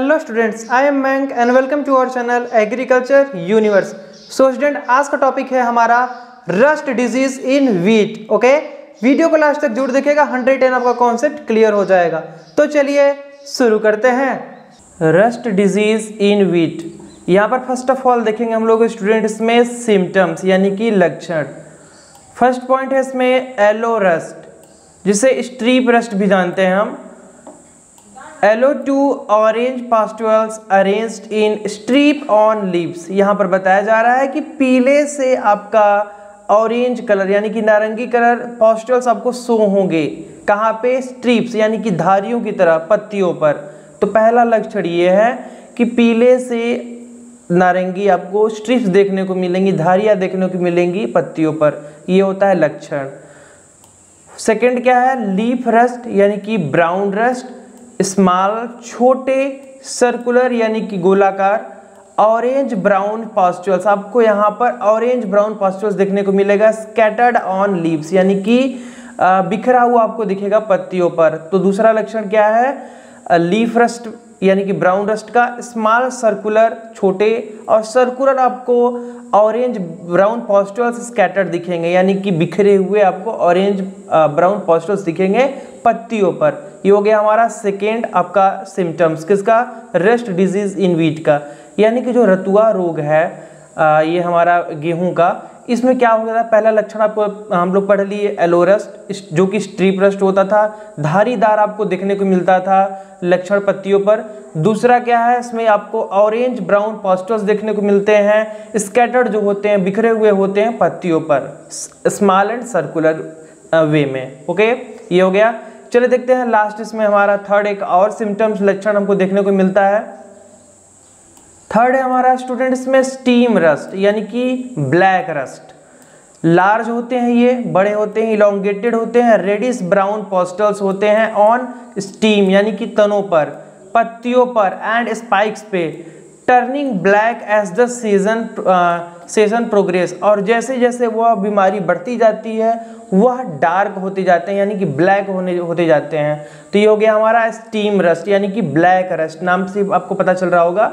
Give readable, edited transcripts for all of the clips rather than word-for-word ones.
Hello students, I am मैंक and welcome to our channel agriculture universe. So student, आज का topic है हमारा rust disease in wheat. Okay, video को last तक जरूर देखिएगा, 110 आपका कॉन्सेप्ट क्लियर हो जाएगा। तो चलिए शुरू करते हैं। रस्ट डिजीज इन वीट, यहाँ पर फर्स्ट ऑफ ऑल देखेंगे हम लोग स्टूडेंट इसमें सिम्टम्स यानी कि लक्षण। फर्स्ट पॉइंट है इसमें येलो रस्ट, जिसे स्ट्रीप रस्ट भी जानते हैं हम। Yellow to orange pustules arranged in stripe on leaves. यहाँ पर बताया जा रहा है कि पीले से आपका ऑरेंज कलर यानी कि नारंगी कलर पास्टुअल्स आपको शो होंगे। कहाँ पे? स्ट्रीप्स यानी कि धारियों की तरह पत्तियों पर। तो पहला लक्षण ये है कि पीले से नारंगी आपको स्ट्रिप्स देखने को मिलेंगी, धारियाँ देखने को मिलेंगी पत्तियों पर। ये होता है लक्षण। सेकंड क्या है? लीफ रस्ट यानी कि ब्राउन रस्ट, स्मॉल छोटे, सर्कुलर यानी कि गोलाकार, ऑरेंज ब्राउन पास्टुअल्स। आपको यहाँ पर ऑरेंज ब्राउन पास्टुअल्स देखने को मिलेगा। स्कैटर्ड ऑन लीव्स यानी कि बिखरा हुआ आपको दिखेगा पत्तियों पर। तो दूसरा लक्षण क्या है? लीफ रस्ट यानी कि ब्राउन रस्ट का। स्मॉल सर्कुलर छोटे, और सर्कुलर आपको ऑरेंज ब्राउन पास्टुअल्स स्कैटर्ड दिखेंगे यानी कि बिखरे हुए आपको ऑरेंज ब्राउन पास्टुअल्स दिखेंगे पत्तियों पर। ये हो गया हमारा सेकेंड आपका सिम्टम्स किसका? रस्ट डिजीज इन वीट का। यानी कि जो रतुआ रोग है ये हमारा गेहूं का, इसमें क्या हो गया था? पहला लक्षण आपको हम लोग पढ़ लिए येलो रस्ट, जो कि स्ट्रीप रस्ट होता था, धारीदार आपको देखने को मिलता था लक्षण पत्तियों पर। दूसरा क्या है? इसमें आपको ऑरेंज ब्राउन पास्टुअल्स देखने को मिलते हैं, स्कैटर्ड जो होते हैं, बिखरे हुए होते हैं पत्तियों पर, स्मॉल एंड सर्कुलर वे में। ओके, ये हो गया। चलिए देखते हैं लास्ट इसमें हमारा थर्ड एक और सिम्टम्स लक्षण हमको देखने को मिलता है। थर्ड है हमारा स्टूडेंट इसमें स्टीम रस्ट यानी कि ब्लैक रस्ट। लार्ज होते हैं, ये बड़े होते हैं, इलोंगेटेड होते हैं, रेडिश ब्राउन पास्टुअल्स होते हैं ऑन स्टीम यानी कि तनों पर, पत्तियों पर एंड स्पाइक्स पे, turning black as the season progress. और जैसे जैसे वह बीमारी बढ़ती जाती है वह डार्क होते जाते हैं यानी कि ब्लैक होते जाते हैं। तो ये हो गया हमारा स्टीम रस्ट यानी कि ब्लैक रस्ट। नाम से आपको पता चल रहा होगा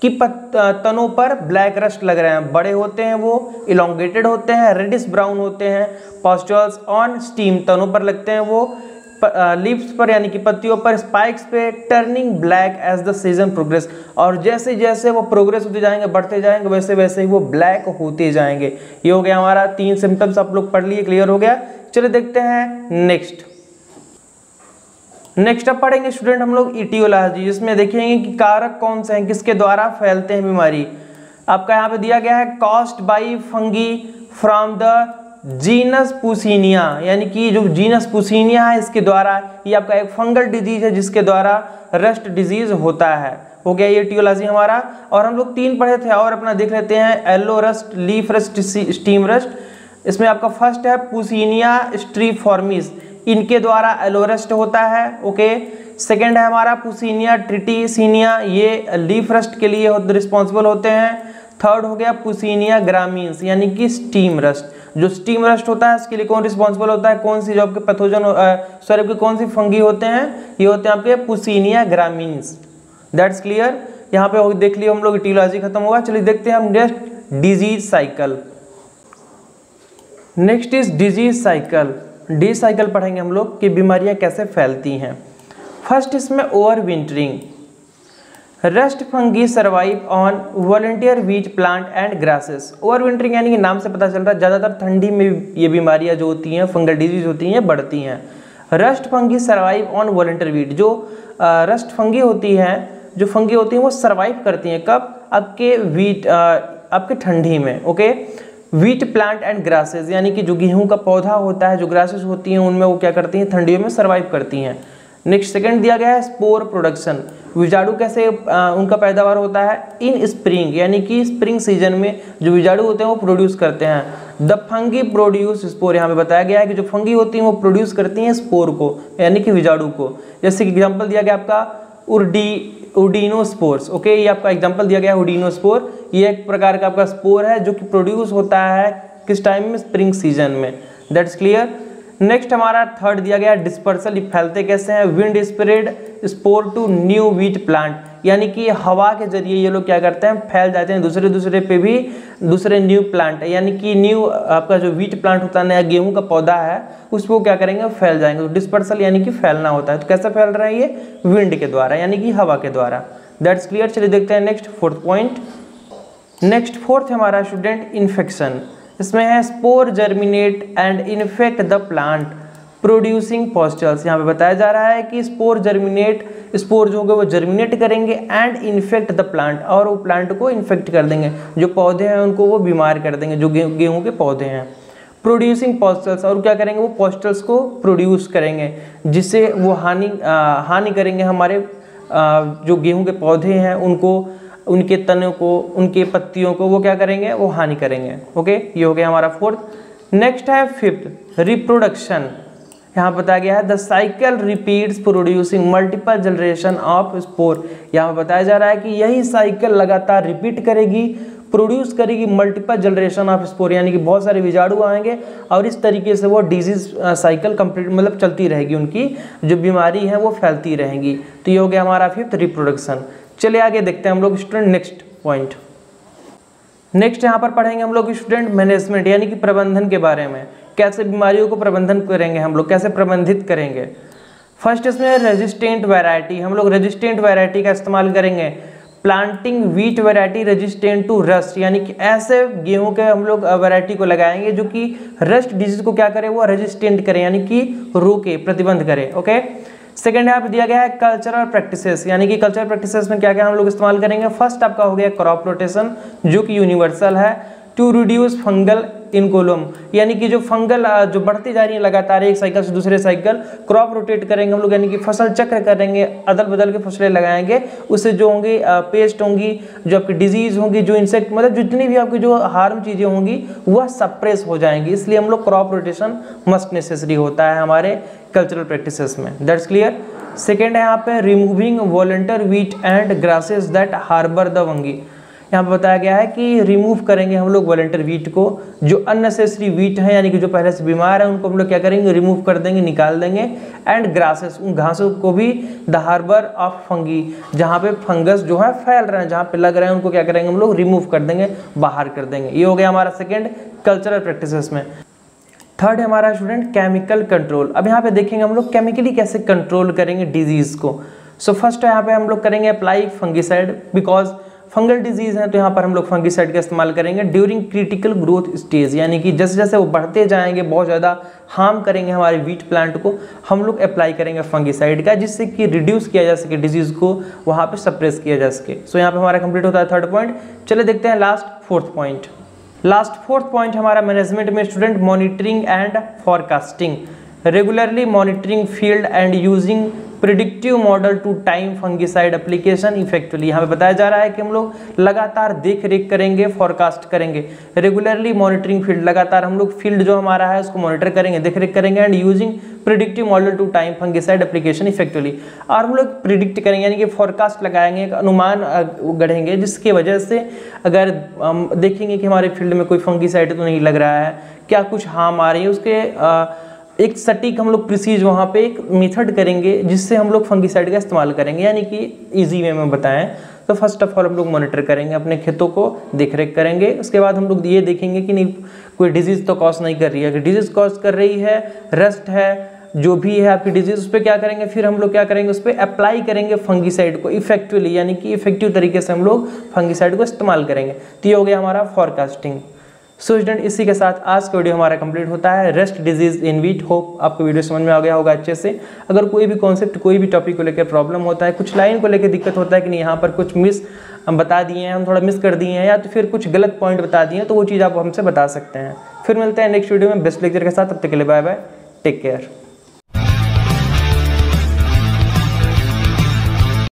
कि तनों पर ब्लैक रस्ट लग रहे हैं। बड़े होते हैं, वो इलोंगेटेड होते हैं, रेडिश ब्राउन होते हैं, पास्टुअल्स ऑन स्टीम तनों पर लगते हैं, वो लीव्स पर यानी कि पत्तियों पर, स्पाइक्स पे, turning black as the season progress. और जैसे जैसे वो प्रोग्रेस होते जाएंगे, बढ़ते जाएंगे, वैसे वैसे ही वो ब्लैक होते जाएंगे। ये हो गया हमारा 3 सिम्टम्स आप लोग पढ़ लिए, क्लियर हो गया। चलिए देखते हैं नेक्स्ट अब पढ़ेंगे स्टूडेंट हम लोग इटियोलॉजी, जिसमें देखेंगे कि कारक कौन से हैं, किसके द्वारा फैलते हैं बीमारी। आपका यहाँ पे दिया गया है caused by fungi from the genus Puccinia, यानी कि जो जीनस पुसीनिया है इसके द्वारा, ये आपका एक फंगल डिजीज है जिसके द्वारा रस्ट डिजीज होता है। हो गया ये इटियोलॉजी हमारा। और हम लोग 3 पढ़े थे और अपना देख लेते हैं। Yellow rust, leaf rust, steam rust. इसमें आपका फर्स्ट है पुसीनिया स्ट्रीफॉर्मिस, इनके द्वारा येलो रस्ट होता है। ओके, सेकेंड है हमारा पुसीनिया ट्रिटिसिनिया, ये लीफ रस्ट के लिए रिस्पॉन्सिबल होते हैं। थर्ड हो गया पुसीनिया ग्रामीन्स यानी कि स्टीम रस्ट। जो स्टीम रस्ट होता है इसके लिए कौन रिस्पॉन्सिबल होता है? कौन सी जो आपके पैथोजन कौन सी फंगी होते हैं? ये होते हैं आपके पुसीनिया ग्रामीन्स। That's clear. यहाँ पे देख लियो हम लोग इटियोलॉजी खत्म हुआ। चलिए देखते हैं हम next disease cycle. Next is disease cycle. D cycle पढ़ेंगे हम लोग कि बीमारियां कैसे फैलती हैं। फर्स्ट इसमें over wintering. Rust fungi survive on volunteer wheat plant and grasses. Over wintering यानी कि नाम से पता चल रहा है ज़्यादातर ठंडी में ये बीमारियां जो होती हैं, फंगल डिजीज होती हैं, बढ़ती हैं। Rust fungi survive on volunteer wheat, जो रस्ट फंगी होती हैं, जो फंगी होती हैं वो सर्वाइव करती हैं कब? आपके वीट, आपके ठंडी में। Okay, wheat plant and grasses यानी कि जो गेहूं का पौधा होता है, जो ग्रासेस होती हैं उनमें वो क्या करती हैं? ठंडियों में सर्वाइव करती हैं। नेक्स्ट सेकंड दिया गया है स्पोर प्रोडक्शन। विजाणु कैसे उनका पैदावार होता है? इन स्प्रिंग यानी कि स्प्रिंग सीजन में जो विजाणु होते हैं वो प्रोड्यूस करते हैं। द फंगी प्रोड्यूस स्पोर, यहाँ पे बताया गया है कि जो फंगी होती हैं वो प्रोड्यूस करती हैं स्पोर को यानी कि विजाणु को। जैसे कि एग्जाम्पल दिया गया आपका उडीनोस्पोर्स। ओके, ये आपका एग्जाम्पल दिया गया है उडीनोस्पोर। ये एक प्रकार का आपका स्पोर है जो कि प्रोड्यूस होता है किस टाइम में? स्प्रिंग सीजन में। That's clear. नेक्स्ट हमारा थर्ड दिया गया डिस्पर्सल, फैलते कैसे हैं, wind spread spore to new wheat plant, यानी कि हवा के जरिए ये लोग क्या करते हैं, फैल जाते हैं दूसरे पे भी, दूसरे न्यू प्लांट, यानी कि न्यू आपका जो व्हीट प्लांट होता है, नया गेहूं का पौधा है, उस पर क्या करेंगे, फैल जाएंगे। तो डिस्पर्सल यानी कि फैलना होता है। तो कैसे फैल रहा है ये, विंड के द्वारा, यानी कि हवा के द्वारा। That's clear. चलिए देखते हैं next fourth point. Next fourth हमारा स्टूडेंट इन्फेक्शन, इसमें है spore germinate and infect the plant producing pustules. यहाँ पे बताया जा रहा है कि स्पोर जर्मिनेट, स्पोर जो होंगे वो जर्मिनेट करेंगे एंड इन्फेक्ट द प्लांट, और वो प्लांट को इन्फेक्ट कर देंगे, जो पौधे हैं उनको वो बीमार कर देंगे, जो गेहूं के पौधे हैं। प्रोड्यूसिंग पॉस्टल्स, और क्या करेंगे, वो पॉस्टल्स को प्रोड्यूस करेंगे, जिससे वो हानि करेंगे हमारे जो गेहूं के पौधे हैं उनको, उनके तनों को, उनके पत्तियों को वो क्या करेंगे, वो हानि करेंगे। ओके, ये हो गया हमारा फोर्थ। नेक्स्ट है फिफ्थ रिप्रोडक्शन। यहाँ बताया गया है the cycle repeats producing multiple generation of spore. यहाँ बताया जा रहा है कि यही साइकिल लगातार रिपीट करेगी, प्रोड्यूस करेगी मल्टीपल जनरेशन ऑफ स्पोर, यानी कि बहुत सारे बीजाणु आएंगे और इस तरीके से वो डिजीज साइकिल कंप्लीट मतलब चलती रहेगी, उनकी जो बीमारी है वो फैलती रहेंगी। तो ये हो गया हमारा फिफ्थ रिप्रोडक्शन। चलिए आगे देखते हैं हम लोग स्टूडेंट नेक्स्ट पॉइंट। नेक्स्ट यहाँ पर पढ़ेंगे हम लोग स्टूडेंट मैनेजमेंट, यानी कि प्रबंधन के बारे में, कैसे बीमारियों को प्रबंधन करेंगे हम लोग, कैसे प्रबंधित करेंगे। फर्स्ट इसमें रेजिस्टेंट वैरायटी, हम लोग रेजिस्टेंट वैरायटी का इस्तेमाल करेंगे। Planting wheat variety resistant to rust, यानी कि ऐसे गेहूं के हम लोग वैरायटी को लगाएंगे जो कि रस्ट डिजीज को क्या करे, वो रेजिस्टेंट करे, यानी कि रोके, प्रतिबंध करे। ओके, सेकेंड यहाँ पे दिया गया है कल्चरल प्रैक्टिसेस, यानी कि कल्चरल प्रैक्टिसेस में क्या क्या हम लोग इस्तेमाल करेंगे। फर्स्ट आपका हो गया क्रॉप रोटेशन, जो कि यूनिवर्सल है। टू रिड्यूस फंगल इनकोलम, यानी कि जो फंगल जो बढ़ती जा रही है लगातार एक साइकिल से दूसरे साइकिल, क्रॉप रोटेट करेंगे हम लोग, यानी कि फसल चक्र करेंगे, अदल बदल के फसलें लगाएंगे, उससे जो होंगी पेस्ट होंगी, जो आपकी डिजीज होंगी, जो इंसेक्ट मतलब जितनी भी आपकी जो हार्म चीज़ें होंगी वह सप्रेस हो जाएंगी। इसलिए हम लोग क्रॉप रोटेशन मस्ट नेसेसरी होता है हमारे कल्चरल प्रैक्टिसेस में। That's clear. सेकेंड है यहाँ पे removing volunteer wheat and grasses that harbour the fungi. यहाँ पे बताया गया है कि रिमूव करेंगे हम लोग वॉलंटियर व्हीट को, जो अननेसेसरी व्हीट है, यानी कि जो पहले से बीमार है उनको हम लोग क्या करेंगे, रिमूव कर देंगे, निकाल देंगे। एंड ग्रासेस, उन घासों को भी, द हार्बर ऑफ फंगी, जहाँ पे फंगस जो है फैल रहे हैं, जहाँ पे लग रहे हैं, उनको क्या करेंगे हम लोग, रिमूव कर देंगे, बाहर कर देंगे। ये हो गया हमारा सेकेंड कल्चरल प्रैक्टिसेस में। थर्ड है हमारा स्टूडेंट केमिकल कंट्रोल। अब यहाँ पे देखेंगे हम लोग केमिकली कैसे कंट्रोल करेंगे डिजीज को। सो फर्स्ट यहाँ पे हम लोग करेंगे apply fungicide, because fungal disease है तो यहाँ पर हम लोग फंगिसाइड का इस्तेमाल करेंगे ड्यूरिंग क्रिटिकल ग्रोथ स्टेज, यानी कि जैसे जैसे वो बढ़ते जाएंगे, बहुत ज़्यादा हार्म करेंगे हमारे व्हीट प्लांट को, हम लोग अप्लाई करेंगे फंगिसाइड का, जिससे कि रिड्यूस किया जा सके डिजीज को, वहाँ पे सप्रेस किया जा सके। सो यहाँ पे हमारा कंप्लीट होता है थर्ड पॉइंट। चलिए देखते हैं last fourth point. Last fourth point हमारा मैनेजमेंट में student monitoring and forecasting, regularly monitoring field and using predictive model to time fungicide application effectively. यहाँ पे बताया जा रहा है कि हम लोग लगातार देख रेख करेंगे, फॉरकास्ट करेंगे, रेगुलरली मॉनिटरिंग फील्ड, लगातार हम लोग फील्ड जो हमारा है उसको मॉनिटर करेंगे, देख रेख करेंगे, and using predictive model to time fungicide application effectively. और हम लोग प्रिडिक्ट करेंगे, यानी कि फॉरकास्ट लगाएंगे, एक अनुमान गढ़ेंगे, जिसकी वजह से अगर हम देखेंगे कि हमारे फील्ड में कोई फंगिसाइड तो नहीं लग रहा है, क्या कुछ हार्म आ रही है, उसके एक सटीक हम लोग प्रिसीज वहाँ पे एक मेथड करेंगे, जिससे हम लोग फंगिसाइड का इस्तेमाल करेंगे, यानी कि इजी वे में बताएं तो फर्स्ट ऑफ ऑल हम लोग मॉनिटर करेंगे, अपने खेतों को देख रेख करेंगे। उसके बाद हम लोग ये देखेंगे कि नहीं कोई डिजीज़ तो कॉज नहीं कर रही है, अगर डिजीज़ कॉज कर रही है, रस्ट है, जो भी है आपकी डिजीज, उस पर क्या करेंगे, फिर हम लोग क्या करेंगे, उस पर अप्लाई करेंगे फंगिसाइड को इफेक्टिवली, यानी कि इफेक्टिव तरीके से हम लोग फंगिसाइड को इस्तेमाल करेंगे। तो ये हो गया हमारा फॉरकास्टिंग। सो स्टूडेंट, इसी के साथ आज का वीडियो हमारा कंप्लीट होता है, rust disease in wheat. Hope आपको वीडियो समझ में आ गया होगा अच्छे से। अगर कोई भी कॉन्सेप्ट, कोई भी टॉपिक को लेकर प्रॉब्लम होता है, कुछ लाइन को लेकर दिक्कत होता है कि नहीं यहाँ पर कुछ मिस हम बता दिए हैं, हम थोड़ा मिस कर दिए हैं, या तो फिर कुछ गलत पॉइंट बता दिए हैं, तो वो चीज़ आप हमसे बता सकते हैं। फिर मिलते हैं नेक्स्ट वीडियो में बेस्ट लेक्चर के साथ। तब तक के लिए बाय बाय, टेक केयर।